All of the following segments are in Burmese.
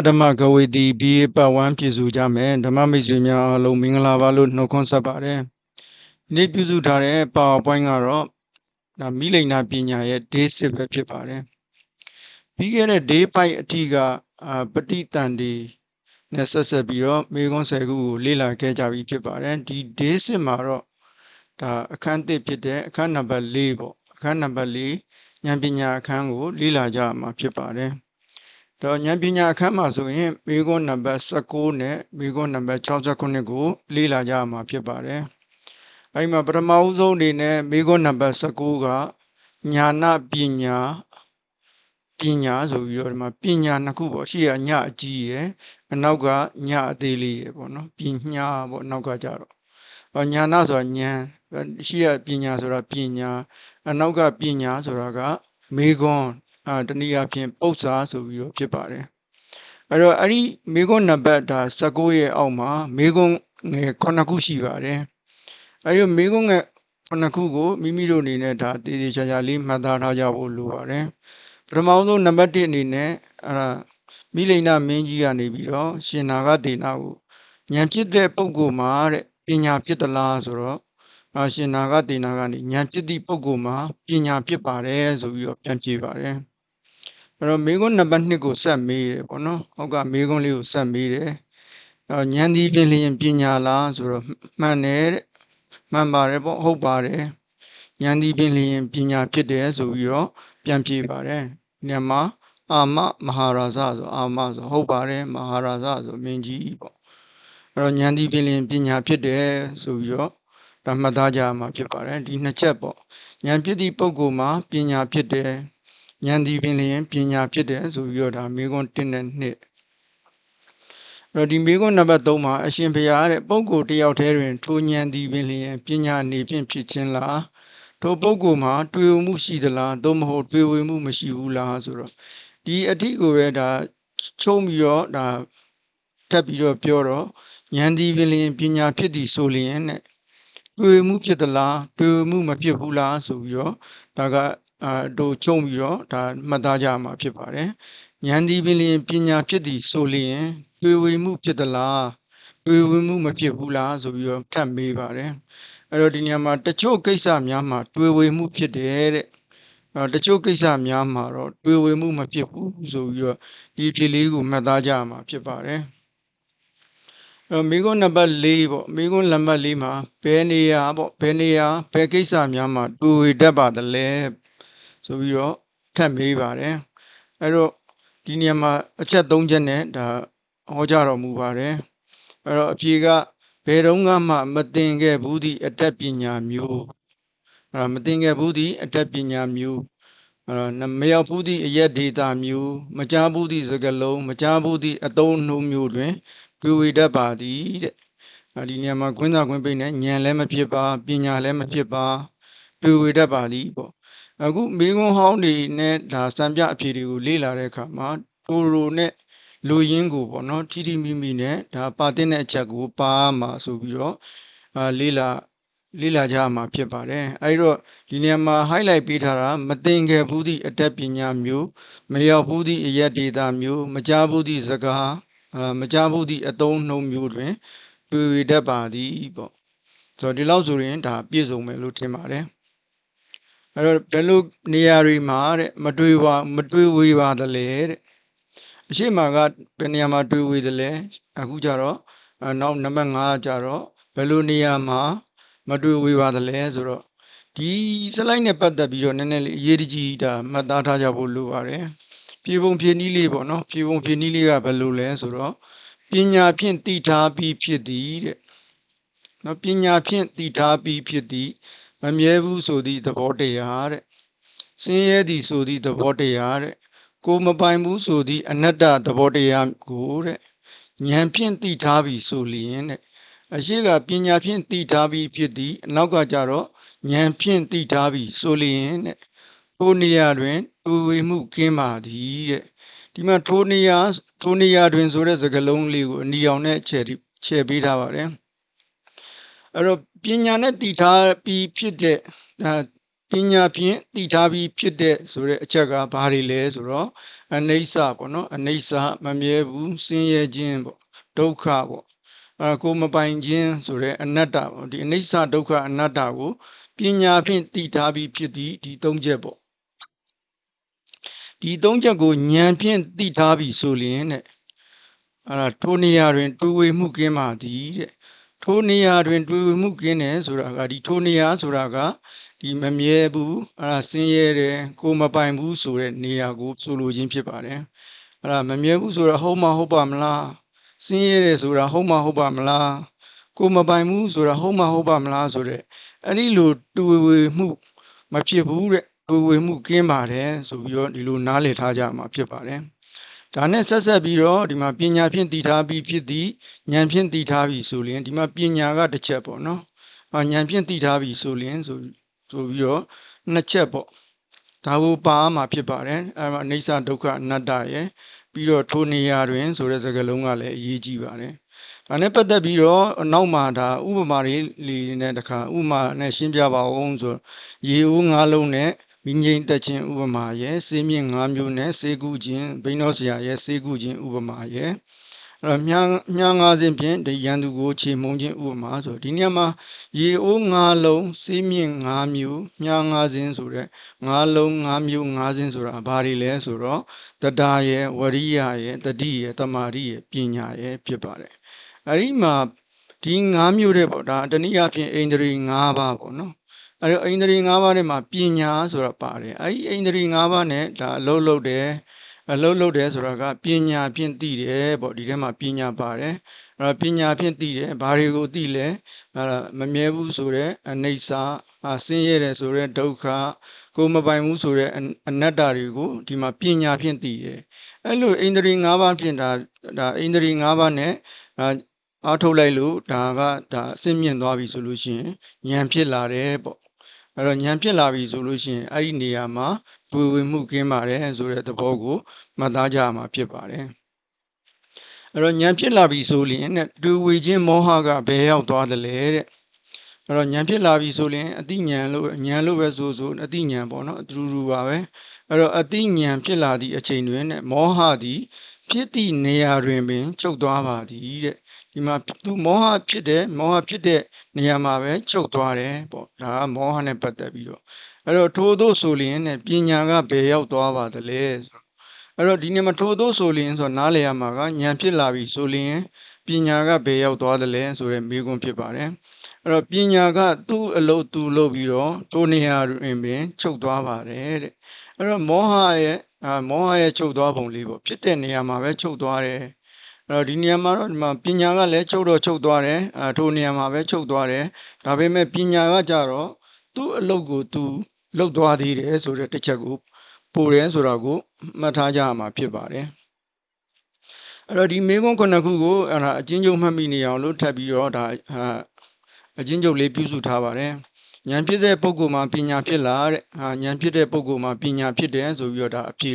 ဓမ္မကဝေတီဘီပတ်ဝန်းပြည်စုကြမယ်ဓမ္မမိတ်ဆွေများအားလုံးမင်္ဂလာပါလို့နှုတ်ခွန်းဆက်ပါတယ်။ဒီပြုစုထားတဲ့ PowerPoint ကတော့ဒါမိလိန်နာပညာရဲ့ Day 6ပဲဖြစ်ပါတယ်။ပြီးခဲ့တဲ့ Day 5အထိကပဋိသန္ဓေနဲ့ဆက်ပြီးတော့မေခွန်း10ခုကိုလေ့လာခဲ့ကြပြီဖြစ်ပါတယ်။ဒီ Day 6မှာတော့ဒါအခန်း1ဖြစ်တဲ့အခန်းနံပါတ်4ပေါ့အခန်းနံပါတ်4ဉာဏ်ပညာအခန်းကိုလေ့လာကြမှာဖြစ်ပါတယ်။တော့ဉာဏ်ပညာအခန်းမှာဆိုရင်မေခွန်းနံပါတ်19နဲ့မေခွန်းနံပါတ်69ကိုလေ့လာကြမှာဖြစ်ပါတယ်။အဲဒီမှာပထမဦးဆုံးအနေနဲ့မေခွန်းနံပါတ်19ကညာနာပညာဆိုပြီးတော့ဒီမှာပညာနှစ်ခုပေါ့ရှေ့ကညအကြီးရယ်အနောက်ကညအသေးလေးရယ်ပေါ့နော်ပညာပေါ့နောက်ကကြတော့ညာနာဆိုတာဉာဏ်ရှေ့ကပညာဆိုတာပညာအနောက်ကပညာဆိုတာကမေခွန်းတနည်းအားဖြင့်ပု္ပ္ပာဆိုပြီးတော့ဖြစ်ပါတယ်အဲ့တော့အဲ့ဒီမေခွန်းနံပါတ်ဒါ19ရဲ့အောက်မှာမေခွန်းငယ်9ခုရှိပါတယ်အဲ့ဒီမေခွန်းငယ်9ခုကိုမိမိတို့အနေနဲ့ဒါတည်တည်ချာချာလေးမှတ်သားထားကြဖို့လိုပါတယ်ပထမဆုံးနံပါတ်1အနေနဲ့အဲ့ဒါမိလိန်နာမင်းကြီးကနေပြီးတော့ရှင်နာဂဒေနာကိုဉာဏ်ဖြစ်တဲ့ပုဂ္ဂိုလ်မှာတဲ့ပညာဖြစ်သလားဆိုတော့ရှင်နာဂဒေနာကနေဉာဏ်ဖြစ်သည့်ပုဂ္ဂိုလ်မှာပညာဖြစ်ပါတယ်ဆိုပြီးတော့ပြန်ပြေပါတယ်အဲ့တော့မေခွန်းနံပါတ်2ကိုဆက်မေးတယ်ပေါ့နော်ဟောက်ကမေခွန်းလေးကိုဆက်မေးတယ်ဉာဏ်ဒီပင်လျင်ပညာလားဆိုတော့မှန်တယ်တဲ့မှန်ပါတယ်ပေါ့ဟုတ်ပါတယ်ဉာဏ်ဒီပင်လျင်ပညာဖြစ်တယ်ဆိုပြီးတော့ပြန်ပြေပါတယ်ညမှာအာမမဟာရာဇဆိုအာမဆိုဟုတ်ပါတယ်မဟာရာဇဆိုမင်းကြီးပေါ့အဲ့တော့ဉာဏ်ဒီပင်လျင်ပညာဖြစ်တယ်ဆိုပြီးတော့ဒါမှတ်သားကြမှာဖြစ်ပါတယ်ဒီနှစ်ချက်ပေါ့ဉာဏ်ဖြစ်သည့်ပုဂ္ဂိုလ်မှာပညာဖြစ်တယ်ဉာဏ်ဒီပင်လျင်ပညာဖြစ်တယ်ဆိုပြီးတော့ဒါမေခွန်း1နဲ့2အဲ့တော့ဒီမေခွန်းနံပါတ်3မှာအရှင်ဘုရားတဲ့ပုဂ္ဂိုလ်တယောက်တည်းတွင်ထိုဉာဏ်ဒီပင်လျင်ပညာအနေဖြင့်ဖြစ်ခြင်းလားထိုပုဂ္ဂိုလ်မှာတွေ့ဝမှုရှိသလားသို့မဟုတ်တွေ့ဝမှုမရှိဘူးလားဆိုတော့ဒီအထိကိုပဲဒါချုံးပြီးတော့ဒါထပ်ပြီးတော့ပြောတော့ဉာဏ်ဒီပင်လျင်ပညာဖြစ်သည်ဆိုလျင်တဲ့တွေ့မှုဖြစ်သလားတွေ့မှုမဖြစ်ဘူးလားဆိုပြီးတော့ဒါကတို့ချုံပြီးတော့ဒါမှတ်သားကြမှာဖြစ်ပါတယ်ဉာဏ်ဒီပင်လျင်ပညာဖြစ်သည်ဆိုလျင်တွေ့ဝမှုဖြစ်သလားတွေ့ဝမှုမဖြစ်ဘူးလားဆိုပြီးတော့ထပ်မေးပါတယ်အဲ့တော့ဒီနေရာမှာတချို့ကိစ္စများမှာတွေ့ဝမှုဖြစ်တယ်တဲ့တချို့ကိစ္စများမှာတော့တွေ့ဝမှုမဖြစ်ဘူးဆိုပြီးတော့ဒီဖြေလေးကိုမှတ်သားကြမှာဖြစ်ပါတယ်မေခွန်းနံပါတ်4ပေါ့မေခွန်းနံပါတ်4မှာဘယ်နေရာပေါ့ဘယ်နေရာဘယ်ကိစ္စများမှာတွေ့တတ်ပါသလဲဆိုပြီးတော့ထပ်မေးပါတယ်အဲ့တော့ဒီနေရာမှာအချက်3ချက်နဲ့ဒါဟောကြားတော်မူပါတယ်အဲ့တော့အဖြေကဘယ်တော့မှမသင်ခဲ့ဘူးသည့်အတတ်ပညာမျိုးမသင်ခဲ့ဘူးသည့်အတတ်ပညာမျိုးမရောက်ဘူးသည့်အရက်ဒေတာမျိုးမကြားဘူးသည့်စကားလုံးမကြားဘူးသည့်အသုံးအနှုန်းမျိုးတွင်တွေ့ဝေတတ်ပါသည်တဲ့ဒီနေရာမှာခွင်းသာခွင်းပိတ်နဲ့ဉာဏ်လည်းမဖြစ်ပါပညာလည်းမဖြစ်ပါတွေ့ဝေတတ်ပါသည်ပေါ့အခုမေခွန်းဟောင်းတွေနဲ့ဒါစံပြအဖြေတွေကိုလေ့လာတဲ့အခါမှာတိုနဲ့လူရင်းကိုပေါ့နော်ထိထိမိမိနဲ့ဒါပါတဲ့တဲ့အချက်ကိုပါမှာဆိုပြီးတော့လေ့လာကြမှာဖြစ်ပါတယ်အဲဒီတော့ဒီနေရာမှာ highlight ပေးထားတာမသင်ခဲ့ဘူးသည့်အတတ်ပညာမျိုးမရောက်ဘူးသည့်အရက်ဒေတာမျိုးမကြားဘူးသည့်စကားမကြားဘူးသည့်အသုံးနှုန်းမျိုးတွင်တွေ့ဝေတတ်ပါသည်ပေါ့ဆိုတော့ဒီလောက်ဆိုရင်ဒါပြည့်စုံမယ်လို့ထင်ပါတယ်အဲ့တော့ဘယ်လိုနေရာတွေမှာတဲ့မတွေ့ဝေပါသလဲတဲ့အရှိမကဘယ်နေရာမှာတွေ့ဝေသလဲအခုကြတော့နောက်နံပါတ်5ကြတော့ဘယ်လိုနေရာမှာမတွေ့ဝေပါသလဲဆိုတော့ဒီ slide နဲ့ပတ်သက်ပြီးတော့နည်းနည်းလေးအရေးကြီးတာမှတ်သားထားကြဖို့လိုပါတယ်ပြေပုံဖြေနည်းလေးပေါ့နော်ပြေပုံဖြေနည်းလေးကဘယ်လိုလဲဆိုတော့ပညာဖြင့်သိထားပြီးဖြစ်သည်တဲ့နော်ပညာဖြင့်သိထားပြီးဖြစ်သည်မမြဲဘူးဆိုသည့်သဘောတရားတဲ့ဆင်းရဲသည်ဆိုသည့်သဘောတရားတဲ့ကိုမပိုင်ဘူးဆိုသည့်အနတ္တသဘောတရားကိုတဲ့ဉာဏ်ဖြင့်သိထားပြီးဆိုလျင်တဲ့အရှိကပညာဖြင့်သိထားပြီးဖြစ်သည်အနောက်ကကြတော့ဉာဏ်ဖြင့်သိထားပြီးဆိုလျင်တဲ့ထိုနေရာတွင်တွေ့ဝေမှုကင်းပါသည်တဲ့ဒီမှာထိုနေရာတွင်ဆိုတဲ့စကားလုံးလေးကိုအနီအောင်နဲ့ချဲ့ပေးထားပါတယ်အဲ့တော့ပညာနဲ့တည်ထားပြီးဖြစ်တဲ့ ပညာဖြင့်သိထားပြီးဖြစ်တဲ့ဆိုတဲ့အချက်ကဘာတွေလဲဆိုတော့အနိစ္စပေါ့နော်အနိစ္စမမြဲဘူးဆင်းရဲခြင်းပေါ့ဒုက္ခပေါ့ကိုမပိုင်ခြင်းဆိုတဲ့အနတ္တပေါ့ဒီအနိစ္စဒုက္ခအနတ္တကိုပညာဖြင့်သိထားပြီးဖြစ်သည်ဒီသုံးချက်ပေါ့ဒီသုံးချက်ကိုဉာဏ်ဖြင့်သိထားပြီးဆိုလျင်တဲ့ထိုနေရာတွင်တွေးဝေမှုကင်းပါသည်တဲ့ထိုနေရာတွင်တွေးဝေမှုကင်းတယ်ဆိုတာကဒီထိုနေရာဆိုတာကဒီမမြဲဘူးဆင်းရဲတယ်ကိုမပိုင်ဘူးဆိုတဲ့နေရာကိုဆိုလိုခြင်းဖြစ်ပါတယ်မမြဲဘူးဆိုတာဟုတ်မဟုတ်ပါမလားဆင်းရဲတယ်ဆိုတာဟုတ်မဟုတ်ပါမလားကိုမပိုင်ဘူးဆိုတာဟုတ်မဟုတ်ပါမလားဆိုတဲ့အဲ့ဒီလိုတွေးဝေမှုမဖြစ်ဘူးတဲ့တွေးဝေမှုကင်းပါတယ်ဆိုပြီးတော့ဒီလိုနားလည်ထားကြမှာဖြစ်ပါတယ်ဒါနဲ့ဆက်ပြီးတော့ဒီမှာပညာဖြင့်တည်ထားပြီးဖြစ်သည်ဉာဏ်ဖြင့်တည်ထားပြီးဆိုရင်ဒီမှာပညာကတစ်ချက်ပေါ့နော်ဉာဏ်ဖြင့်တည်ထားပြီးဆိုရင်ဆိုပြီးတော့နှစ်ချက်ပေါ့ဒါကိုပါမှာဖြစ်ပါတယ်အဲမှာအိဋ္ဌဒုက္ခအနတ္တရဲ့ပြီးတော့ထိုနေရာတွင်ဆိုတဲ့စကားလုံးကလည်းအရေးကြီးပါတယ်ဒါနဲ့ပတ်သက်ပြီးတော့နောက်မှာဒါဥပမာလေးနဲ့တခါဥပမာနဲ့ရှင်းပြပါအောင်ဆိုရေဦး၅လုံးနဲ့မိငိမ့်တက်ခြင်းဥပမာရဲ့စေးမြင့်၅မျိုးနဲ့စေးကူးခြင်းဘိန်းတော်ဆရာရဲ့စေးကူးခြင်းဥပမာရဲ့မြား၅စင်းဖြင့်ဒီရန်သူကိုခြေမုံခြင်းဥပမာဆိုဒီနေရာမှာရေအိုး၅လုံးစေးမြင့်၅မျိုးမြား၅စင်းဆိုတဲ့၅လုံး၅မျိုး၅စင်းဆိုတာဘာတွေလဲဆိုတော့တဒါရဲ့ဝရိယရဲ့တတိရဲ့တမာရိရဲ့ပညာရဲ့ဖြစ်ပါတယ်အဲဒီမှာဒီ၅မျိုးတဲ့ပေါ့ဒါတနည်းအားဖြင့်အိန္ဒြေ၅ပါးပေါ့နော်အဲ့တော့အိန္ဒြေ၅ပါးထဲမှာပညာဆိုတာပါတယ်အဲ့ဒီအိန္ဒြေ၅ပါးနဲ့ဒါအလုံးလုံးတယ်ဆိုတာကပညာဖြင့်သိတယ်ပေါ့ဒီထဲမှာပညာပါတယ်အဲ့ပညာဖြင့်သိတယ်ဘာတွေကိုသိလဲမမြဲဘူးဆိုတဲ့အနိစ္စဆင်းရဲတယ်ဆိုတဲ့ဒုက္ခကိုမပိုင်ဘူးဆိုတဲ့အနတ္တတွေကိုဒီမှာပညာဖြင့်သိတယ်အဲ့လိုအိန္ဒြေ၅ပါးဖြင့်ဒါအိန္ဒြေ၅ပါးနဲ့အားထုတ်လိုက်လို့ဒါအစစ်မြင့်သွားပြီဆိုလို့ရှိရင်ဉာဏ်ဖြစ်လာတယ်ပေါ့အဲ့တော့ဉာဏ်ဖြစ်လာပြီဆိုလို့ရှိရင်အဲ့ဒီနေရာမှာတွေးဝေမှုကင်းပါတယ်ဆိုတဲ့သဘောကိုမှတ်သားကြမှာဖြစ်ပါတယ်အဲ့တော့ဉာဏ်ဖြစ်လာပြီဆိုရင်တွေးဝေခြင်းမောဟကဘယ်ရောက်သွားသလဲတဲ့အဲ့တော့ဉာဏ်ဖြစ်လာပြီဆိုရင်အတိဉာဏ်လို့ပဲဆိုအတိဉာဏ်ပေါ့နော်အတူပါပဲအဲ့တော့အတိဉာဏ်ဖြစ်လာသည့်အချိန်တွင်မောဟသည်ဖြစ်သည့်နေရာတွင်ပင်ချုပ်သွားပါသည်တဲ့ဒီမှာသူမောဟဖြစ်တဲ့နေရာမှာပဲချုပ်သွားတယ်ပေါ့ဒါကမောဟနဲ့ပတ်သက်ပြီးတော့အဲ့တော့ထို့သောဆိုလျင်ပညာကဘယ်ရောက်သွားပါသလဲဆိုအဲ့တော့ဒီနေ့မှာထို့သောဆိုလျင်ဆိုနားလည်ရမှာကဉာဏ်ဖြစ်လာပြီဆိုလျင်ပညာကဘယ်ရောက်သွားသလဲဆိုတဲ့မေးခွန်းဖြစ်ပါတယ်အဲ့တော့ပညာကသူ့အလုပ်သူလုပ်ပြီးတော့ထိုနေရာတွင်ပင်ချုပ်သွားပါတယ်တဲ့အဲ့တော့မောဟရဲ့ချုပ်သွားပုံလေးပေါ့ဖြစ်တဲ့နေရာမှာပဲချုပ်သွားတယ်အဲ့တော့ဒီနေရာမှာတော့ဒီမှာပညာကလည်းချုပ်သွားတယ်ထိုနေရာမှာပဲချုပ်သွားတယ်ဒါပေမဲ့ပညာကကြတော့သူ့အလုပ်ကိုသူလုပ်သွားသေးတယ်ဆိုတဲ့တစ်ချက်ကိုပို့တယ်ဆိုတာကိုမှတ်ထားကြရမှာဖြစ်ပါတယ်အဲ့တော့ဒီမေးခွန်းခုနှစ်ခုကိုအချင်းချုပ်မှတ်မိနေအောင်လို့ထပ်ပြီးတော့ဒါအချင်းချုပ်လေးပြုစုထားပါတယ်ဉာဏ်ဖြစ်တဲ့ပုဂ္ဂိုလ်မှာပညာဖြစ်လာတဲ့ဉာဏ်ဖြစ်တဲ့ပုဂ္ဂိုလ်မှာပညာဖြစ်တယ်ဆိုပြီးတော့ဒါအဖြေ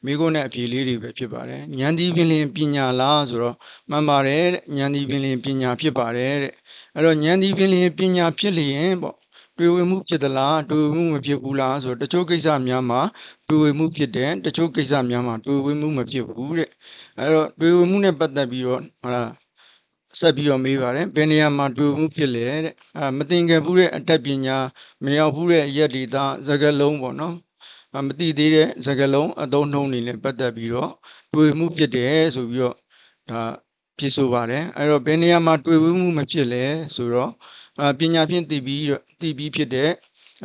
မိကုန်းနဲ့အဖြေလေးတွေပဲဖြစ်ပါတယ်ဉာဏ်ဒီပင်လင်ပညာလားဆိုတော့မှန်ပါတယ်တဲ့ဉာဏ်ဒီပင်လင်ပညာဖြစ်ပါတယ်တဲ့အဲ့တော့ဉာဏ်ဒီပင်လင်ပညာဖြစ်လျင်ပေါ့တွေ့ဝေမှုဖြစ်သလားတွေ့ဝေမှုမဖြစ်ဘူးလားဆိုတော့တချို့ကိစ္စများမှာတွေ့ဝေမှုဖြစ်တယ်တချို့ကိစ္စများမှာတွေ့ဝေမှုမဖြစ်ဘူးတဲ့အဲ့တော့တွေ့ဝေမှုနဲ့ပတ်သက်ပြီးတော့ဆက်ပြီးတော့မေးပါတယ်ဘယ်နေရာမှာတွေ့မှုဖြစ်လဲတဲ့မသင်ခဲ့ဘူးတဲ့အတတ်ပညာမရောက်ဘူးတဲ့ရက်ဒေတာစကားလုံးပေါ့နော်မသိသေးတဲ့စကားလုံးအသုံးနှုန်းတွေနဲ့ပတ်သက်ပြီးတော့တွေ့မှုဖြစ်တယ်ဆိုပြီးတော့ဒါဖြေဆိုပါတယ်အဲ့တော့ဘယ်နေရာမှာတွေ့မှုမဖြစ်လဲဆိုတော့ပညာဖြင့်သိပြီးဖြစ်တဲ့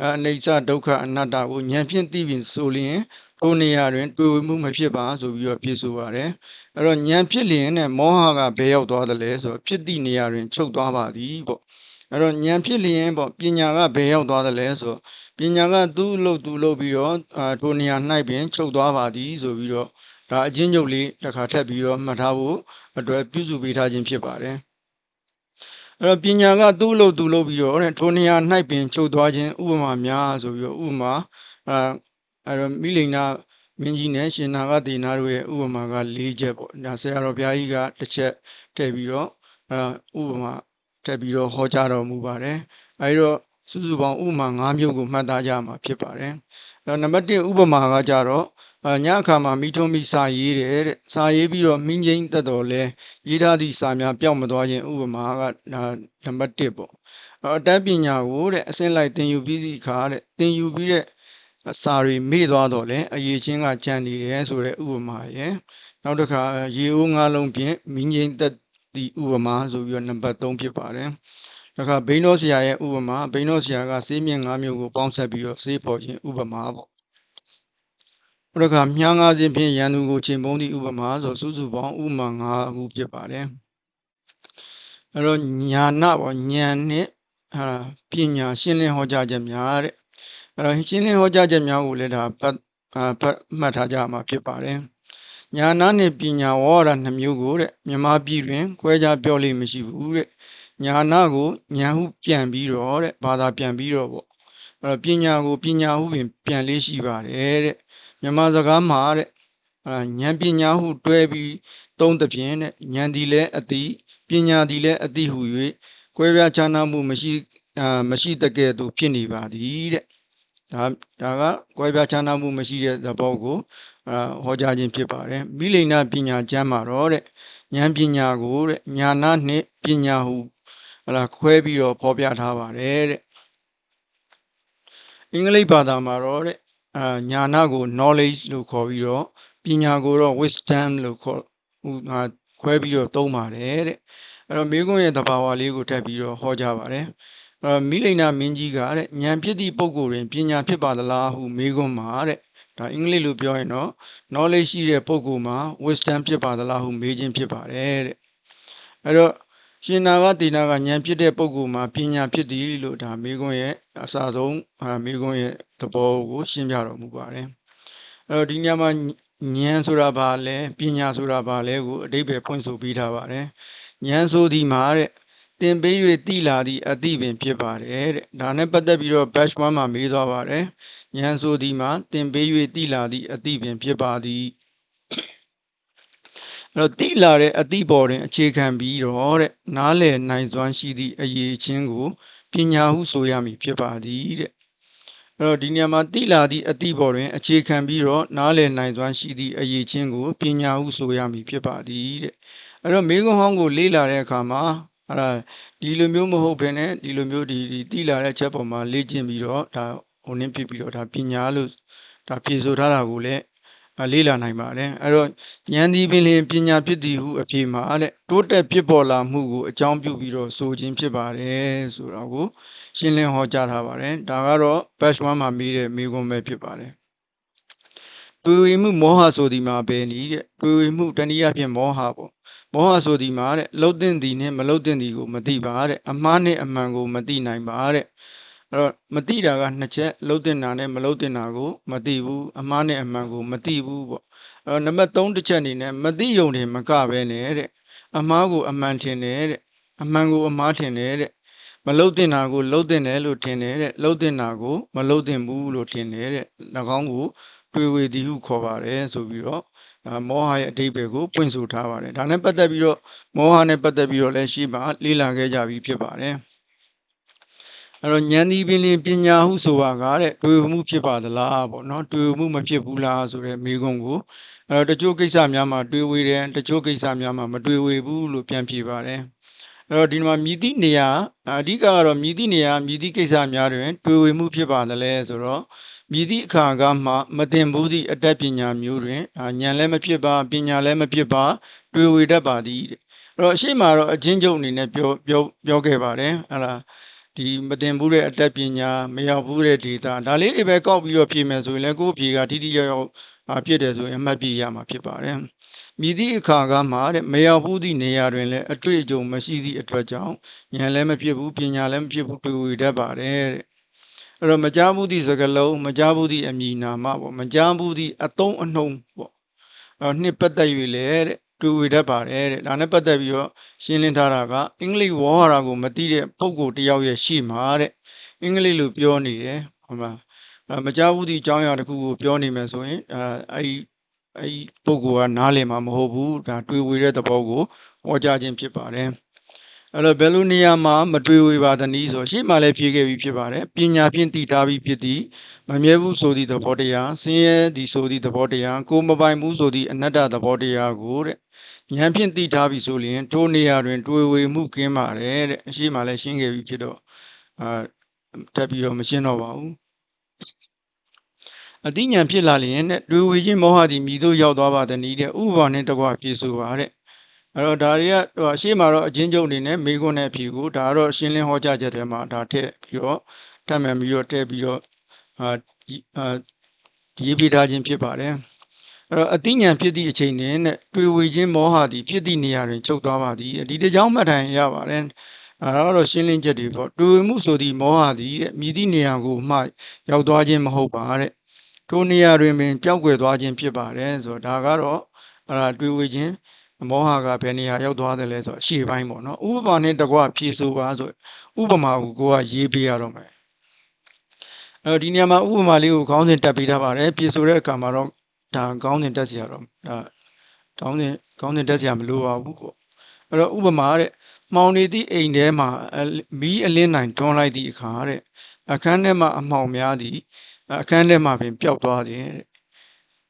အိဋ္ဌဒုက္ခအနတ္တကိုဉာဏ်ဖြင့်သိပြီဆိုလျင်ထိုနေရာတွင်တွေ့မှုမဖြစ်ပါဆိုပြီးတော့ဖြေဆိုပါတယ်အဲ့တော့ဉာဏ်ဖြစ်လျင်နဲ့မောဟကဘယ်ရောက်သွားသလဲဆိုတော့ဖြစ်သည့်နေရာတွင်ချုပ်သွားပါသည်ပေါ့အဲ့တော့ဉာဏ်ဖြစ်လျင်ပေါ့ပညာကဘယ်ရောက်သွားသလဲဆိုတော့ပညာကသူ့လုပ်ပြီးတော့ထိုနေရာ၌ပင်ချုပ်သွားပါသည်ဆိုပြီးတော့ဒါအချင်းချုပ်လေးတစ်ခါထပ်ပြီးတော့မှတ်ထားဖို့အတွက်ပြုစုပေးထားခြင်းဖြစ်ပါတယ်အဲ့တော့ပညာကသူ့လုပ်ပြီးတော့ထိုနေရာ၌ပင်ချုပ်သွားခြင်းဥပမာများဆိုပြီးတော့ဥပမာအဲ့တော့မိလိန်နာမင်းကြီးနဲ့ရှင်နာဂဒေနာတို့ရဲ့ဥပမာက၄ချက်ပေါ့ဒါဆရာတော်ဘုရားကြီးကတစ်ချက်ထည့်ပြီးတော့ဥပမာထည့်ပြီးတော့ဟောကြားတော်မူပါတယ်အဲဒီတော့ စုစုပေါင်းဥပမာ5မျိုးကိုမှတ်သားကြမှာဖြစ်ပါတယ်နံပါတ်1ဥပမာကကြတော့ညအခါမှာမိထုံးမိစာရေးတယ်တဲ့စာရေးပြီးတော့မိငိမ့်တက်တော်လဲရေးထားသည့်စာများပျောက်မသွားခြင်းဥပမာကနံပါတ်1ပေါ့အတတ်ပညာကိုတဲ့အစင်းလိုက်သင်ယူပြီးသည့်အခါတဲ့သင်ယူပြီးတဲ့စာတွေမေ့သွားတော့လဲအရေးချင်းကကြံနေတယ်ဆိုတဲ့ဥပမာရယ်နောက်တစ်ခါရေအိုး၅လုံးဖြင့်မိငိမ့်တက်သည့်ဥပမာဆိုပြီးတော့နံပါတ်3ဖြစ်ပါတယ်ဒါကဘိန်းတော်ဆရာရဲ့ဥပမာဘိန်းတော်ဆရာကဆေးမြင့်၅မျိုးကိုပေါင်းဆက်ပြီးတော့ဆေးပေါ်ခြင်းဥပမာပေါ့ဒါကမြား၅စင်းဖြင့်ရန်သူကိုချိန်ပုံးသည့်ဥပမာဆိုစုစုပေါင်းဥပမာ5ခုဖြစ်ပါတယ်အဲ့တော့ညာနာပေါ့ဉာဏ်နဲ့ပညာရှင်းလင်းဟောကြားချက်များတဲ့အဲ့တော့ရှင်းလင်းဟောကြားချက်များကိုလည်းဒါမှတ်ထားကြမှာဖြစ်ပါတယ်ညာနာနဲ့ပညာဝါဒ2မျိုးကိုတဲ့မြမပြည်တွင်ခွဲခြားပြောလိမ့်မရှိဘူးတဲ့ညာနာကိုဉာဏ်ဟုပြန်ပြီးတော့တဲ့ဘာသာပြန်ပြီးတော့ပေါ့အဲ့တော့ပညာကိုပညာဟုပင်ပြန်လေးရှိပါတယ်တဲ့မြန်မာစကားမှာတဲ့ဉာဏ်ပညာဟုတွဲပြီးသုံးသဖြင့်တဲ့ဉာဏ်သည်လည်းအတိပညာသည်လည်းအတိဟု၍ကွဲပြားခြားနားမှုမရှိတကယ်သို့ဖြစ်နေပါသည်တဲ့ဒါကကွဲပြားခြားနားမှုမရှိတဲ့သဘောကိုဟောကြားခြင်းဖြစ်ပါတယ်မိလိန်နာပညာကျမ်းမှာတော့တဲ့ဉာဏ်ပညာကိုတဲ့ညာနာနှင့်ပညာဟုခွဲပြီးတော့ဖော်ပြထားပါတယ်တဲ့အင်္ဂလိပ်ဘာသာမှာတော့တဲ့ညာနာကို knowledge လို့ခေါ်ပြီးတော့ပညာကိုတော့ wisdom လို့ခွဲပြီးတော့သုံးပါတယ်တဲ့အဲ့တော့မိဂုံးရဲ့သဘာဝလေးကိုထပ်ပြီးတော့ဟောကြားပါတယ်မိလိန်နာမင်းကြီးကတဲ့ဉာဏ်ဖြစ်သည့်ပုဂ္ဂိုလ်တွင်ပညာဖြစ်ပါသလားဟုမိဂုံးမှာတဲ့ဒါအင်္ဂလိပ်လိုပြောရင်တော့ knowledge ရှိတဲ့ပုဂ္ဂိုလ်မှာ wisdom ဖြစ်ပါသလားဟုမေးခြင်းဖြစ်ပါတယ်တဲ့အဲ့တော့ရှင်နာဂတေနာကဉာဏ်ဖြစ်တဲ့ပုဂ္ဂိုလ်မှာပညာဖြစ်သည်လို့ဒါမိဂုံးရဲ့အစဆုံးမိဂုံးရဲ့သဘောကိုရှင်းပြတော်မူပါတယ်အဲ့တော့ဒီညမှာဉာဏ်ဆိုတာဘာလဲပညာဆိုတာဘာလဲကိုအဓိပ္ပာယ်ဖွင့်ဆိုပြီးထားပါတယ်ဉာဏ်ဆိုဒီမှာတဲ့သင်ပေး၍တိလာသည့်အတိပင်ဖြစ်ပါတယ်တဲ့ဒါနဲ့ပတ်သက်ပြီးတော့ batch 1မှာမေးသွားပါတယ်ဉာဏ်ဆိုဒီမှာသင်ပေး၍တိလာသည့်အတိပင်ဖြစ်ပါသည်အဲ့တော့တိလာတဲ့အတိပေါ်တွင်အခြေခံပြီးတော့တဲ့နားလည်နိုင်စွမ်းရှိသည့်အရေးချင်းကိုပညာဟုဆိုရမည်ဖြစ်ပါသည်တဲ့အဲ့တော့ဒီနေရာမှာတိလာသည့်အတိပေါ်တွင်အခြေခံပြီးတော့နားလည်နိုင်စွမ်းရှိသည့်အရေးချင်းကိုပညာဟုဆိုရမည်ဖြစ်ပါသည်တဲ့အဲ့တော့မေဂုံဟောင်းကိုလေ့လာတဲ့အခါမှာအဲ့ဒါဒီလိုမျိုးမဟုတ်ဘဲနဲ့ဒီလိုမျိုးဒီတိလာတဲ့ချက်ပေါ်မှာလေ့ကျင့်ပြီးတော့ဒါဟိုနည်းဖြစ်ပြီးတော့ဒါပညာလို့ဒါဖြေဆိုထားတာကိုလည်းလေ့လာနိုင်ပါတယ်အဲ့တော့ဉာဏ်ဒီပင်လင်ပညာဖြစ်သည်ဟုအဖြေမှာတဲ့တိုးတက်ဖြစ်ပေါ်လာမှုကိုအကြောင်းပြုပြီးတော့ဆိုခြင်းဖြစ်ပါတယ်ဆိုတော့ကိုရှင်းလင်းဟောကြားထားပါတယ်ဒါကတော့ batch 1မှာမေးတဲ့မေးခွန်းပဲဖြစ်ပါတယ်တွေ့ဝေမှုမောဟဆိုဒီမှာပဲနည်းတဲ့တွေ့ဝေမှုတနည်းအားဖြင့်မောဟပေါ့မောဟဆိုဒီမှာတဲ့လှုပ်တဲ့သည်နဲ့မလှုပ်တဲ့သည်ကိုမသိပါတဲ့အမှားနဲ့အမှန်ကိုမသိနိုင်ပါတဲ့အဲ့တော့မသိတာကနှစ်ချက်လှုပ်တဲ့နာနဲ့မလှုပ်တဲ့နာကိုမသိဘူးအမှားနဲ့အမှန်ကိုမသိဘူးပေါ့အဲ့တော့နံပါတ်3တစ်ချက်အနေနဲ့မသိယုံတယ်မကပဲနဲ့တဲ့အမှားကိုအမှန်ထင်တယ်တဲ့အမှန်ကိုအမှားထင်တယ်တဲ့မလှုပ်တဲ့နာကိုလှုပ်တဲ့တယ်လို့ထင်တယ်တဲ့လှုပ်တဲ့နာကိုမလှုပ်တဲ့ဘူးလို့ထင်တယ်တဲ့၎င်းကိုတွေ့ဝေသည်ဟုခေါ်ပါတယ်ဆိုပြီးတော့မောဟရဲ့အဓိပ္ပာယ်ကိုပွင့်ဆိုထားပါတယ်ဒါနဲ့ပတ်သက်ပြီးတော့မောဟနဲ့ပတ်သက်ပြီးတော့လည်းရှေ့မှာလေ့လာခဲ့ကြပြီးဖြစ်ပါတယ်အဲ့တော့ဉာဏ်ဒီပင်ပညာဟုဆိုတာကတဲ့တွေ့မှုဖြစ်ပါသလားပေါ့နော်တွေ့မှုမဖြစ်ဘူးလားဆိုတဲ့မေးခွန်းကိုအဲ့တော့တချို့ကိစ္စများမှာတွေ့ဝေတယ်တချို့ကိစ္စများမှာမတွေ့ဝေဘူးလို့ပြန်ဖြေပါတယ်အဲ့တော့ဒီမှာမြည်သည့်နေရာအဓိကကတော့မြည်သည့်နေရာမြည်သည့်ကိစ္စများတွင်တွေ့ဝေမှုဖြစ်ပါသလဲဆိုတော့မြည်သည့်အခါကမှမတင်ဘူးသည့်အတတ်ပညာမျိုးတွင်ဉာဏ်လည်းမဖြစ်ပါပညာလည်းမဖြစ်ပါတွေ့ဝေတတ်ပါသည်တဲ့အဲ့တော့အရှိမတော့အချင်းချုပ်အနေနဲ့ပြောခဲ့ပါတယ်ဟလားဒီမတင်ဘူးတဲ့အတတ်ပညာမရောက်ဘူးတဲ့ဒေတာဒါလေးတွေပဲကောက်ပြီးတော့ဖြေမယ်ဆိုရင်လည်းကိုယ့်ဖြေကထိထိရောက်ရောက်ဖြစ်တယ်ဆိုရင်အမှတ်ပြရမှာဖြစ်ပါတယ်မြည်သည့်အခါကမှတဲ့မရောက်ဘူးသည့်နေရာတွင်လည်းအတွေ့အကြုံမရှိသည့်အတွက်ကြောင့်ဉာဏ်လည်းမဖြစ်ဘူးပညာလည်းမဖြစ်ဘူးတွေ့ဝေတတ်ပါတယ်တဲ့အဲ့တော့မကြားဘူးသည့်စကားလုံးမကြားဘူးသည့်အမည်နာမပေါ့မကြားဘူးသည့်အသုံးအနှုံပေါ့နှစ်ပတ်သက်၍လေတဲ့တွေ့ဝေတတ်ပါတယ်တဲ့ဒါနဲ့ပတ်သက်ပြီးတော့ရှင်းလင်းထားတာကအင်္ဂလိပ်ဝေါ်ဟာရာကိုမသိတဲ့ပုဂ္ဂိုလ်တယောက်ရဲ့ရှေ့မှာတဲ့အင်္ဂလိပ်လိုပြောနေတယ်ဟုတ်လားမကြားဘူးသည့်အကြောင်းအရာတစ်ခုကိုပြောနေမယ်ဆိုရင်အဲ့ပုဂ္ဂိုလ်ကနားလည်မှာမဟုတ်ဘူးဒါတွေ့ဝေတဲ့သဘောကိုဟောကြားခြင်းဖြစ်ပါတယ် အဲ့တော့ဘယ်လိုနေရာမှာမတွေ့ဝေပါသနည်းဆိုရှေ့မှာလည်းဖြေခဲ့ပြီးဖြစ်ပါတယ်ပညာဖြင့်တည်ထားပြီးဖြစ်သည်မမြဲဘူးဆိုသည့်သဘောတရားဆင်းရဲသည်ဆိုသည့်သဘောတရားကိုမပိုင်ဘူးဆိုသည့်အနတ္တသဘောတရားကိုတဲ့ဉာဏ်ဖြင့်တည်ထားပြီးဆိုရင်ထိုနေရာတွင်တွေ့ဝေမှုကင်းပါတယ်တဲ့အရှိမှလည်းရှင်းခဲ့ပြီးဖြစ်တော့တက်ပြီးတော့မရှင်းတော့ပါဘူးအတိညာဖြစ်လာလျင်တဲ့တွေ့ဝေခြင်းမောဟသည်မြည်သို့ရောက်သွားပါသနည်းတဲ့ဥပမာနှင့်တကွဖြေဆိုပါတဲ့အဲ့တော့ဒါတွေကရှေ့မှာတော့အချင်းချုပ်အနေနဲ့မေခွန်းနဲ့ဖြေကိုဒါကတော့ရှင်းလင်းဟောကြားချက်ထဲမှာဒါထည့်ပြီးတော့ထပ်မှန်ပြီးတော့ထည့်ပြီးတော့ရေးပြထားခြင်းဖြစ်ပါတယ်အဲ့တော့အတိညာဖြစ်သည့်အချိန်နဲ့တွေ့ဝေခြင်းမောဟသည်ဖြစ်သည့်နေရာတွင်ချုပ်သွားပါသည်ဒီတစ်ကြောင်းမှတ်ထိုင်ရပါတယ်အဲ့တော့ရှင်းလင်းချက်တွေပေါ့တွေ့ဝေမှုဆိုသည့်မောဟသည်မြည်သည့်နေရာကိုမှရောက်သွားခြင်းမဟုတ်ပါတဲ့ထိုနေရာတွင်ပင်ပျောက်ကွယ်သွားခြင်းဖြစ်ပါတယ်ဆိုတော့ဒါကတော့တွေ့ဝေခြင်းမောဟကဘယ်နေရာရောက်သွားတယ်လဲဆိုတော့ရှေ့ပိုင်းပေါ့နော်ဥပမာနဲ့တကွဖြေဆိုပါဆိုဥပမာကိုကိုကရေးပေးရတော့မယ်ဒီနေရာမှာဥပမာလေးကိုခေါင်းစဉ်တက်ပေးထားပါတယ်ဖြေဆိုတဲ့အခါမှာတော့ဒါခေါင်းစဉ်တက်စရာတော့ဒါခေါင်းစဉ်တက်စရာမလိုပါဘူးပေါ့အဲ့တော့ဥပမာတဲ့မှောင်နေသည့်အိမ်ထဲမှာမီးအလင်းနိုင်တွန်းလိုက်သည့်အခါတဲ့အခန်းထဲမှာအမှောင်များသည်အခန်းထဲမှာပင်ပျောက်သွားတယ်တဲ့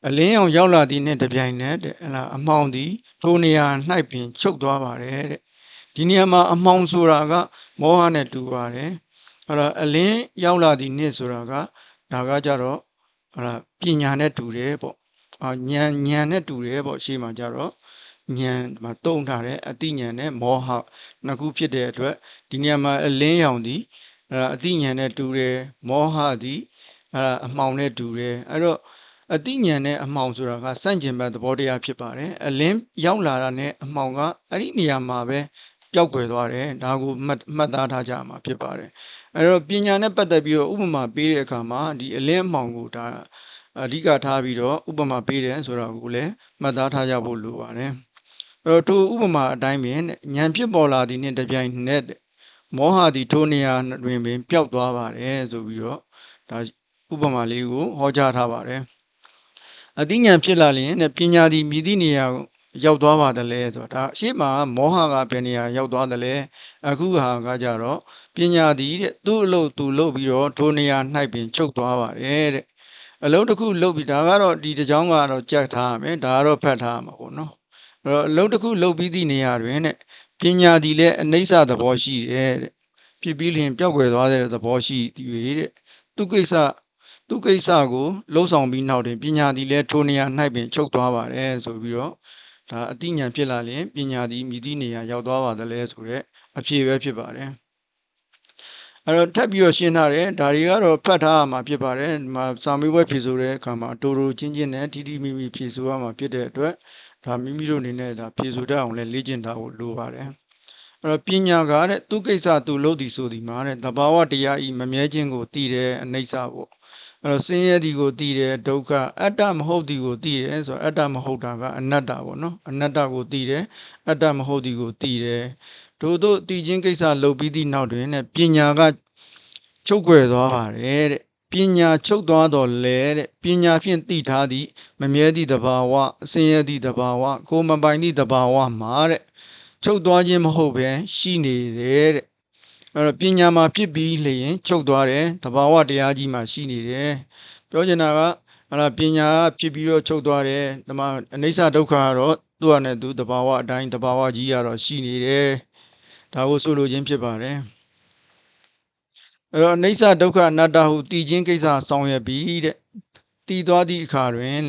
အလင်းအောင်ရောက်လာသည့်နဲ့တပြိုင်နက်တဲ့အမှောင်သည်ထိုနေရာ၌ပင်ချုပ်သွားပါတယ်တဲ့ဒီနေရာမှာအမှောင်ဆိုတာကမောဟနဲ့တူပါတယ်အဲ့တော့အလင်းရောက်လာသည့်နှစ်ဆိုတာကဒါကကြတော့ပညာနဲ့တူတယ်ပေါ့ဉာဏ်နဲ့တူတယ်ပေါ့ရှေ့မှာကြတော့ဉာဏ်မှာတုံထားတဲ့အတိဉာဏ်နဲ့မောဟနှစ်ခုဖြစ်တဲ့အတွက်ဒီနေရာမှာအလင်းရောင်သည်အတိဉာဏ်နဲ့တူတယ်မောဟသည်အမှောင်နဲ့တူတယ်အဲ့တော့အတိဉာဏ်နဲ့အမှောင်ဆိုတာကစန့်ကျင်ဘက်သဘောတရားဖြစ်ပါတယ်အလင်းရောက်လာတာနဲ့အမှောင်ကအဲ့ဒီနေရာမှာပဲပျောက်ကွယ်သွားတယ်ဒါကိုမှတ်သားထားကြမှာဖြစ်ပါတယ်အဲ့တော့ပညာနဲ့ပတ်သက်ပြီးတော့ဥပမာပေးတဲ့အခါမှာဒီအလင်းအမှောင်ကိုဒါအဓိကထားပြီးတော့ဥပမာပေးတယ်ဆိုတာကိုလည်းမှတ်သားထားကြဖို့လိုပါတယ်အဲ့တော့ထိုဥပမာအတိုင်းပင်ဉာဏ်ဖြစ်ပေါ်လာသည်နှင့်တပြိုင်နက်မောဟသည်ထိုနေရာတွင်ပင်ပျောက်သွားပါတယ်ဆိုပြီးတော့ဒါဥပမာလေးကိုဟောကြားထားပါတယ်အတိညာဖြစ်လာရင်ပညာသည်မြည်သည့်နေရာရောက်သွားပါတယ်လဲဆိုတော့ဒါအရှိမမောဟကဘယ်နေရာရောက်သွားတယ်လဲအခုဟာကကြတော့ပညာသည်တဲ့သူ့အလုပ်သူလုပ်ပြီးတော့ထိုနေရာ၌ပင်ချုပ်သွားပါတယ်တဲ့အလုပ်တစ်ခုလုပ်ပြီးဒါကတော့ဒီတစ်ကြောင်းကတော့ကြက်ထားရမယ်ဒါကတော့ဖတ်ထားရမှာပေါ့နော်အဲ့တော့အလုပ်တစ်ခုလုပ်ပြီးသည့်နေရာတွင်ပညာသည်လည်းအနိစ္စသဘောရှိတယ်တဲ့ဖြစ်ပြီးလျင်ပျောက်ကွယ်သွားတဲ့သဘောရှိသည်တဲ့သူကိစ္စကိုလှုပ်ဆောင်ပြီးနောက်တွင်ပညာသည်လည်းထိုနေရာ၌ပင်ချုပ်သွားပါတယ်ဆိုပြီးတော့ဒါအတိညာဖြစ်လာရင်ပညာသည်မြည်သည့်နေရာရောက်သွားပါတယ်လဲဆိုတော့အဖြေပဲဖြစ်ပါတယ်အဲ့တော့ထပ်ပြီးတော့ရှင်းထားတယ်ဒါတွေကတော့ဖတ်ထားရမှာဖြစ်ပါတယ်ဒီမှာစာမေးပွဲဖြေဆိုတဲ့အခါမှာတူတူချင်းချင်းနဲ့တီတီမိမိဖြေဆိုရမှာဖြစ်တဲ့အတွက်ဒါမိမိတို့အနေနဲ့ဒါဖြေဆိုတတ်အောင်လဲလေ့ကျင့်ထားဖို့လိုပါတယ်အဲ့တော့ပညာကတဲ့သူကိစ္စသူလုပ်သည်ဆိုသည်မှာတဲ့သဘာဝတရားဤမမြဲခြင်းကိုသိတယ်အနိစ္စပေါ့အဲ့တော့ဆင်းရဲသည်ကိုသိတယ်ဒုက္ခအတ္တမဟုတ်သည်ကိုသိတယ်ဆိုတော့အတ္တမဟုတ်တာကအနတ္တပေါ့နော်အနတ္တကိုသိတယ်အတ္တမဟုတ်သည်ကိုသိတယ်တို့သိခြင်းကိစ္စလုပ်ပြီးသည့်နောက်တွင်ပညာကချုပ်ွယ်သွားပါတယ်တဲ့ပညာချုပ်သွားတော့လေတဲ့ပညာဖြင့်သိထားသည့်မမြဲသည့်သဘာဝအစင်းရဲသည့်သဘာဝကိုမပိုင်သည့်သဘာဝမှာတဲ့ချုပ်သွားခြင်းမဟုတ်ပဲရှိနေတယ်တဲ့အဲ့တော့ပညာမှာဖြစ်ပြီးလျင်ချုပ်သွားတယ်သဘာဝတရားကြီးမှာရှိနေတယ်ပြောချင်တာကပညာကဖြစ်ပြီးတော့ချုပ်သွားတယ်ဒီမှာအနိစ္စဒုက္ခကတော့သူ့အနေနဲ့သူသဘာဝအတိုင်းသဘာဝကြီးကတော့ရှိနေတယ်ဒါကိုဆိုလိုခြင်းဖြစ်ပါတယ်အဲ့တော့အနိစ္စဒုက္ခအနတ္တဟုတည်ခြင်းကိစ္စဆောင်ရွက်ပြီးတဲ့တည်သွားသည့်အခါတွင်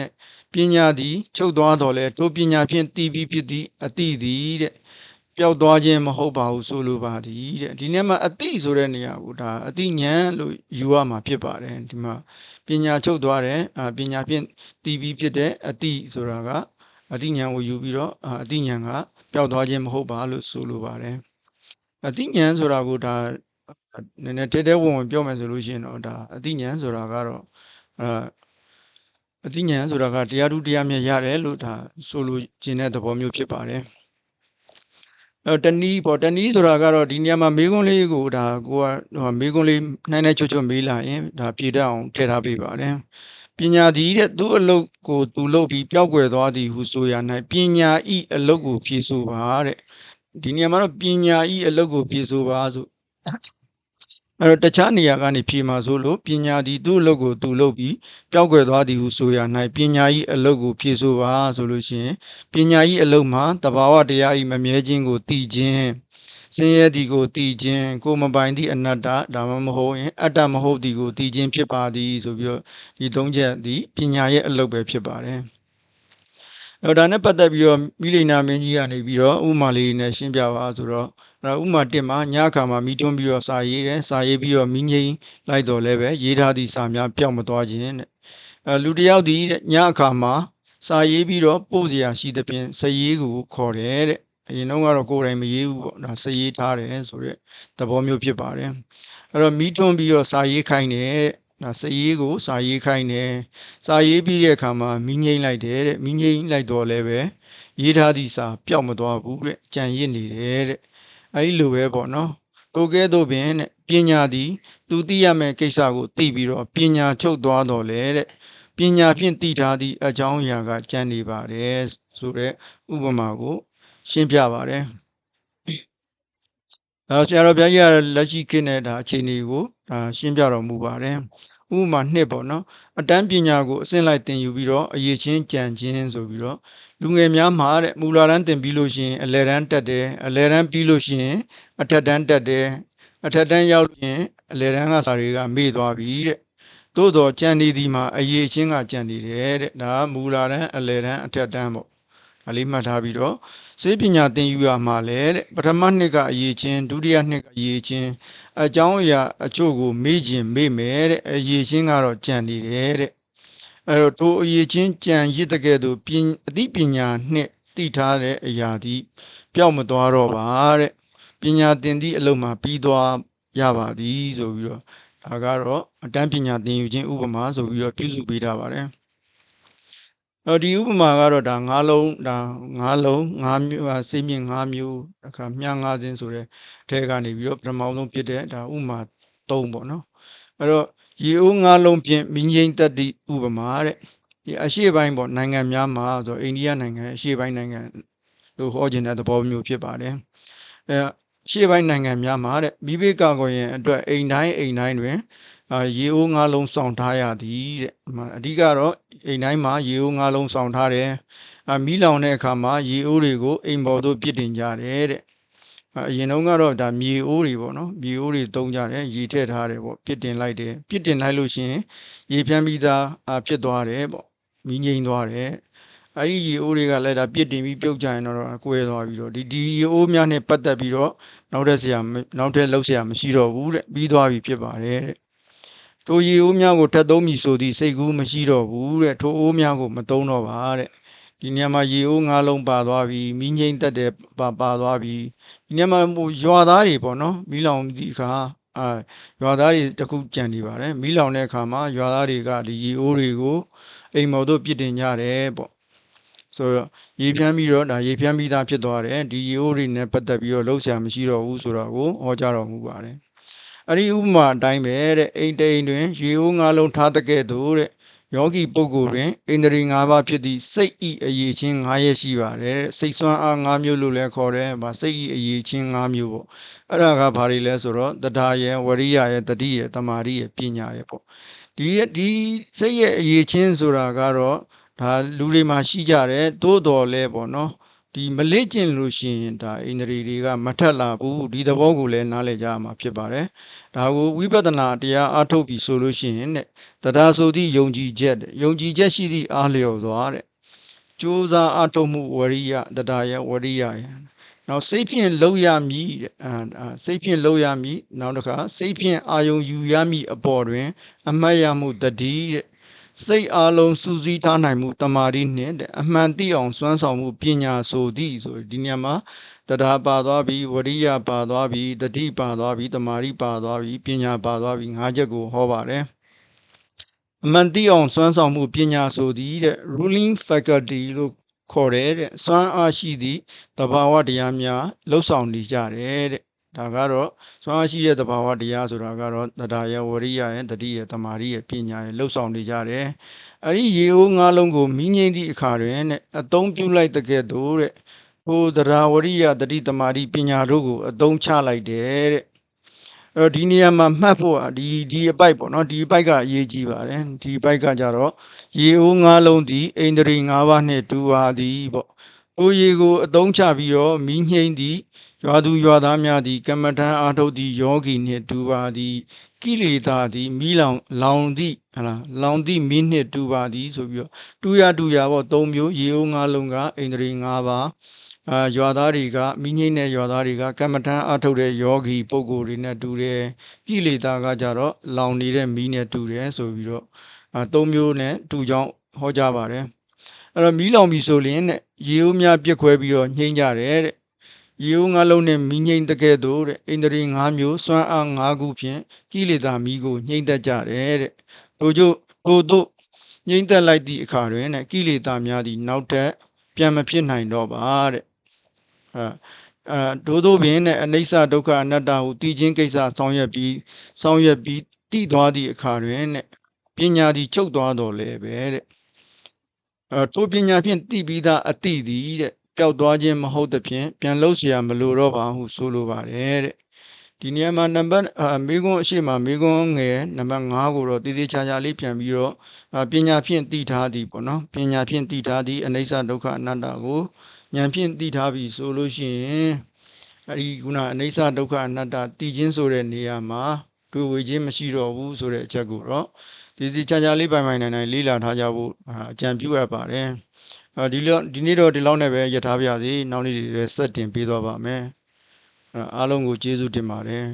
ပညာသည်ချုပ်သွားတော်လဲထိုပညာဖြင့်တည်ပြီးဖြစ်သည့်အတိသည်တဲ့ပျောက်သွားခြင်းမဟုတ်ပါဘူးဆိုလိုပါသည်တဲ့ဒီနေ့မှာအတိဆိုတဲ့နေရာကိုဒါအတိဉာဏ်လို့ယူရမှာဖြစ်ပါတယ်ဒီမှာပညာချုပ်သွားတယ်ပညာဖြင့်တည်ပြီးဖြစ်တဲ့အတိဆိုတာကအတိဉာဏ်ကိုယူပြီးတော့အတိဉာဏ်ကပျောက်သွားခြင်းမဟုတ်ပါလို့ဆိုလိုပါတယ်အတိဉာဏ်ဆိုတာကိုဒါနည်းနည်းတဲဝင်ပြောမယ်ဆိုလို့ရှိရင်တော့ဒါအတိဉာဏ်ဆိုတာကတော့အတိဉာဏ်ဆိုတာကတရားထူးတရားမြတ်ရတယ်လို့ဒါဆိုလိုခြင်းတဲ့သဘောမျိုးဖြစ်ပါတယ်တနည်းပေါ့တနည်းဆိုတာကတော့ဒီနေရာမှာမေးခွန်းလေးကိုဒါကိုကမေးခွန်းလေးနှိုင်းချွတ်မေးလာရင်ဒါဖြေတတ်အောင်ထည့်ထားပေးပါတယ်ပညာသည်တဲ့သူ့အလုပ်ကိုသူလုပ်ပြီးပျောက်ကွယ်သွားသည်ဟုဆိုရ၌ပညာဤအလုပ်ကိုဖြေဆိုပါတဲ့ ဒီနေရာမှာတော့ပညာဤအလုပ်ကိုဖြေဆိုပါဆိုအဲ့တော့တခြားနေရာကနေဖြေမှာဆိုလို့ပညာသည်သူ့အလုပ်ကိုသူလုပ်ပြီးပျောက်ကွယ်သွားသည်ဟုဆိုရ၌ပညာဤအလုပ်ကိုဖြေဆိုပါဆိုလို့ရှိရင်ပညာဤအလုပ်မှာတဘာဝတရားဤမမြဲခြင်းကိုသိခြင်းဆင်းရဲသည်ကိုသိခြင်းကိုမပိုင်သည့်အနတ္တဒါမှမဟုတ်ရင်အတ္တမဟုတ်သည်ကိုသိခြင်းဖြစ်ပါသည်ဆိုပြီးတော့ဒီသုံးချက်သည်ပညာရဲ့အလုပ်ပဲဖြစ်ပါတယ်အဲ့တော့ဒါနဲ့ပတ်သက်ပြီးတော့မိလိန်နာမင်းကြီးကနေပြီးတော့ဥမာလေးနဲ့ရှင်းပြပါဆိုတော့ဥမာ1မှာညအခါမှာမိတွန်းပြီးတော့စာရေးတယ်စာရေးပြီးတော့မိငိမ့်လိုက်တော့လည်းပဲရေးထားသည့်စာများပျောက်မသွားခြင်းတဲ့လူတယောက်ဒီညအခါမှာစာရေးပြီးတော့ပို့စရာရှိသဖြင့်စရေးကိုခေါ်တယ်တဲ့အရင်တော့ကတော့ကိုယ်တိုင်မရေးဘူးပေါ့ဒါစရေးထားတယ်ဆိုတဲ့သဘောမျိုးဖြစ်ပါတယ်အဲ့တော့မိတွန်းပြီးတော့စာရေးခိုင်းတယ်ဒါစရေးကိုစာရေးခိုင်းတယ်စာရေးပြီးတဲ့အခါမှာမိငိမ့်လိုက်တယ်တဲ့မိငိမ့်လိုက်တော့လည်းပဲရေးထားသည့်စာပျောက်မသွားဘူးတဲ့ကြံရစ်နေတယ်တဲ့အဲဒီလိုပဲပေါ့နော်တိုကဲသို့ပင်တဲ့ပညာသည်သူသိရမယ့်ကိစ္စကိုသိပြီးတော့ပညာချုပ်သွားတော့လေတဲ့ပညာဖြင့်သိထားသည့်အကြောင်းအရာကကြံနေပါတယ်ဆိုတဲ့ဥပမာကိုရှင်းပြပါတယ်ဆရာတော်ဘုရားကြီးကလက်ရှိခေတ်နဲ့ဒါအခြေအနေကိုရှင်းပြတော်မူပါတယ်ဥပမာ2ပေါ့နော်အတန်းပညာကိုအဆင့်လိုက်သင်ယူပြီးတော့အရေးချင်းကြံခြင်းဆိုပြီးတော့လူငယ်များမှာတဲ့မူလတန်းသင်ပြီးလို့ရှိရင်အလယ်တန်းတက်တယ်အလယ်တန်းပြီးလို့ရှိရင်အထက်တန်းတက်တယ်အထက်တန်းရောက်ရင်အလယ်တန်းကစာတွေကမေ့သွားပြီတဲ့သို့တော့ကြံနေသည်မှာအရေးချင်းကကြံနေတယ်တဲ့ဒါမူလတန်းအလယ်တန်းအထက်တန်းပေါ့ဒါလေးမှတ်ထားပြီးတော့စေပညာသင်ယူရမှာလေတဲ့ပထမနှစ်ကအရေးချင်းဒုတိယနှစ်ကအရေးချင်းအကြောင်းအရာအချို့ကိုမေ့ခြင်းမေ့မယ်တဲ့အရေးချင်းကတော့ကြံနေတယ်တဲ့အဲ့တော့ထိုအရေးချင်းကြံရစ်တဲ့ကဲ့သို့အသိပညာနှစ်သိထားတဲ့အရာသည်ပျောက်မသွားတော့ပါတဲ့ပညာသင်သည့်အလုံးမှာပြီးသွားရပါသည်ဆိုပြီးတော့ဒါကတော့အတန်းပညာသင်ယူခြင်းဥပမာဆိုပြီးတော့ပြုစုပေးထားပါတယ်ဒီဥပမာကတော့ဒါ၅လုံး၅မျိုးစိတ်မြင့်၅မျိုးအခါမြ၅စင်းဆိုတဲ့ထဲကနေပြီးတော့ပထမဆုံးဖြစ်တဲ့ဒါဥပမာ3ပေါ့နော်အဲ့တော့ရေအိုး၅လုံးဖြင့်မိငိမ့်သက်သည့်ဥပမာတဲ့ဒီအရှေ့ပိုင်းပေါ့နိုင်ငံများမှာဆိုအိန္ဒိယနိုင်ငံအရှေ့ပိုင်းနိုင်ငံလို့ဟောခြင်းတဲ့သဘောမျိုးဖြစ်ပါတယ်ရှေ့ပိုင်းနိုင်ငံများမှာတဲ့မိဘကာကွယ်ရင်အတွက်အိမ်တိုင်းတွင်ရေအိုး၅လုံးစောင့်ထားရသည်တဲ့အဓိကတော့အိမ်တိုင်းမှာရေအိုး၅လုံးစောင့်ထားတယ်မီးလောင်တဲ့အခါမှာရေအိုးတွေကိုအိမ်ပေါ်သို့ပစ်တင်ကြတယ်တဲ့အရင်တုန်းကတော့ဒါမြေအိုးတွေပေါ့နော်မြေအိုးတွေတုံးကြတယ်ရေထည့်ထားတယ်ပေါ့ပစ်တင်လိုက်လို့ရှိရင်ရေဖြန်းပြီးသားဖြစ်သွားတယ်ပေါ့မီးငြိမ်းသွားတယ်အဲ့ဒီရေအိုးတွေကလည်းဒါပြစ်တင်ပြီးပြုတ်ကြရင်တော့ကွဲသွားပြီးတော့ဒီရေအိုးများနဲ့ပတ်သက်ပြီးတော့နောက်ထပ်လှုပ်เสียမရှိတော့ဘူးတဲ့ပြီးသွားပြီဖြစ်ပါတယ်တဲ့ထိုရေအိုးများကိုထပ်သုံးပြီဆိုသည့်စိတ်ကူးမရှိတော့ဘူးတဲ့ထိုအိုးများကိုမသုံးတော့ပါတဲ့ဒီနေရာမှာရေအိုး၅လုံးပါသွားပြီမီးငိမ့်တက်တယ်ပါသွားပြီဒီနေရာမှာရွာသားတွေပေါ့နော်မီးလောင်ဒီအခါရွာသားတွေတခုကြံနေပါတယ်မီးလောင်တဲ့အခါမှာရွာသားတွေကဒီရေအိုးတွေကိုအိမ်မော်တို့ပြစ်တင်ကြတယ်ပေါ့ဆိုတော့ရေဖြန်းပြီးတော့ဒါရေဖြန်းပြီးသားဖြစ်သွားတယ်ဒီရေအိုးတွေနဲ့ပတ်သက်ပြီးတော့လှုပ်ရှားမရှိတော့ဘူးဆိုတော့ကိုဟောကြားတော်မူပါတယ်အဲ့ဒီဥပမာအတိုင်းပဲတဲ့အိမ်တိန်တွင်ရေအိုး၅လုံးထားတဲ့ကဲ့သို့တဲ့ယောဂီပုဂ္ဂိုလ်တွင်ဣန္ဒြေ၅ပါးဖြစ်သည့်စိတ်ဤအရေးချင်း၅ရက်ရှိပါတယ်စိတ်ဆွမ်းအား၅မျိုးလို့လည်းခေါ်တယ်စိတ်ဤအရေးချင်း၅မျိုးပေါ့အဲ့ဒါကဘာတွေလဲဆိုတော့တရားရဲ့ဝရိယရဲ့တတိရဲ့တမာတိရဲ့ပညာရဲ့ပေါ့ဒီစိတ်ရဲ့အရေးချင်းဆိုတာကတော့ဒါလူတွေမှာရှိကြတယ်သို့တော်လဲပေါ့နော်ဒီမလေ့ကျင့်လို့ရှိရင်ဒါဣန္ဒြေတွေကမထက်လာဘူးဒီသဘောကိုလည်းနားလည်ကြရမှာဖြစ်ပါတယ်ဒါကိုဝိပဿနာတရားအားထုတ်ပြီးဆိုလို့ရှိရင်တဲ့တရားဆိုသည့်ယုံကြည်ချက်ရှိသည့်အားလျော်စွာတဲ့ကြိုးစားအားထုတ်မှုဝရိယတရားရဲ့ဝရိယရဲ့နောက်စိတ်ဖြင့်လောက်ရမည်စိတ်ဖြင့်လောက်ရမည်နောက်တစ်ခါစိတ်ဖြင့်အာယုံယူရမည်အပေါ်တွင်အမှတ်ရမှုတတိတဲ့စိတ်အားလုံးစူးစီးထားနိုင်မှုတမာတိနှင့်တဲ့အမှန်သိအောင်စွမ်းဆောင်မှုပညာဆိုသည်ဆိုဒီနေရာမှာတရားပါသွားပြီဝရိယပါသွားပြီတတိပါသွားပြီတမာတိပါသွားပြီပညာပါသွားပြီ၅ချက်ကိုဟောပါတယ်အမှန်သိအောင်စွမ်းဆောင်မှုပညာဆိုသည်တဲ့ ruling faculty လို့ခေါ်တဲ့စွမ်းအားရှိသည့်သဘာဝတရားများလှုပ်ဆောင်နေကြတယ်တဲ့ဒါကတော့စွမ်းအားရှိတဲ့သဘာဝတရားဆိုတာကတော့တရားရဲ့ဝရိယရဲ့တတိရဲ့တမာတိရဲ့ပညာရဲ့လှုပ်ဆောင်နေကြတယ်အဲ့ဒီရေအိုး၅လုံးကိုမိငိမ့်သည့်အခါတွင်တဲ့အသုံးပြုလိုက်တဲ့ကဲ့သို့တဲ့ ထိုသရဝရိယတတိတမာတိပညာတို့ကိုအသုံးချလိုက်တယ်တဲ့ဒီနေရာမှာမှတ်ဖို့ဒီအပိုက်ပေါ့နော်ဒီအပိုက်ကအရေးကြီးပါတယ်ဒီအပိုက်ကကြတော့ရေအိုး၅လုံးသည်အိန္ဒြေ၅ပါးနှင့်တူပါသည်ပေါ့ကိုရေကိုအသုံးချပြီးတော့မိငိမ့်သည်ရွာသူရွာသားများသည်ကမ္မထံအာထုတ်သည်ယောဂီနှင့်တူပါသည်ကိလေသာသည်မိလောင်သည့်လောင်သည့်မိနှင့်တူပါသည်ဆိုပြီးတော့တူရပေါ့၃မျိုးရေအိုး၅လုံးကအိန္ဒြေ၅ပါးရွာသားတွေကမိငိမ့်တဲ့ရွာသားတွေကကမ္မထံအထုတ်တဲ့ယောဂီပုဂ္ဂိုလ်တွေနဲ့တူတယ်ကိလေသာကကြတော့လောင်နေတဲ့မိနဲ့တူတယ်ဆိုပြီးတော့၃မျိုးနဲ့တူကြောင်းဟောကြားပါတယ်အဲ့တော့မိလောင်ပြီဆိုရင်တဲ့ရေအိုးများပြက်ခွဲပြီးတော့ညှိမ့်ကြတယ်တဲ့ရေအိုး၅လုံးနဲ့မိငိမ့်တဲ့ကဲ့သို့တဲ့အိန္ဒြေ၅မျိုးစွမ်းအား၅ခုဖြင့်ကိလေသာမိကိုညှိမ့်တတ်ကြတယ်တဲ့တို့တို့ညှိမ့်သက်လိုက်သည့်အခါတွင်တဲ့ကိလေသာများသည်နောက်ထပ်ပြန်မဖြစ်နိုင်တော့ပါတဲ့ဒို့သောပင်နဲ့အနိစ္စဒုက္ခအနတ္တဟုသိခြင်းကိစ္စဆောင်ရွက်ပြီးတိသွားသည့်အခါတွင်နဲ့ပညာသည်ချုပ်သွားတော်လဲပဲတဲ့ထိုပညာဖြင့်သိပြီးသားအတိသည်တဲ့ပျောက်သွားခြင်းမဟုတ်သဖြင့်ပြန်လို့เสียမလိုတော့ပါဟုဆိုလိုပါတယ်တဲ့ဒီနေရာမှာနံပါတ်မေးခွန်းအရှိမမေးခွန်းငယ်နံပါတ်5ကိုတော့တည်တည်ချာချာလေးပြန်ပြီးတော့ပညာဖြင့်သိထားသည်ပေါ့နော်ပညာဖြင့်သိထားသည်အနိစ္စဒုက္ခအနတ္တကိုဉာဏ်ဖြင့်သိထားပြီဆိုလို့ရှိရင်အဲဒီခုနအနိစ္စဒုက္ခအနတ္တသိခြင်းဆိုတဲ့နေရာမှာတွေ့ဝေခြင်းမရှိတော့ဘူးဆိုတဲ့အချက်ကိုတော့ဒီချာချာလေးပိုင်နိုင်လေးလာထားကြဖို့အကြံပြုအပ်ပါတယ်ဒီနေ့တော့ဒီလောက်နဲ့ပဲရထားပါစေနောက်နေ့တွေဆက်တင်ပေးသွားပါမယ်အားလုံးကိုကျေးဇူးတင်ပါတယ်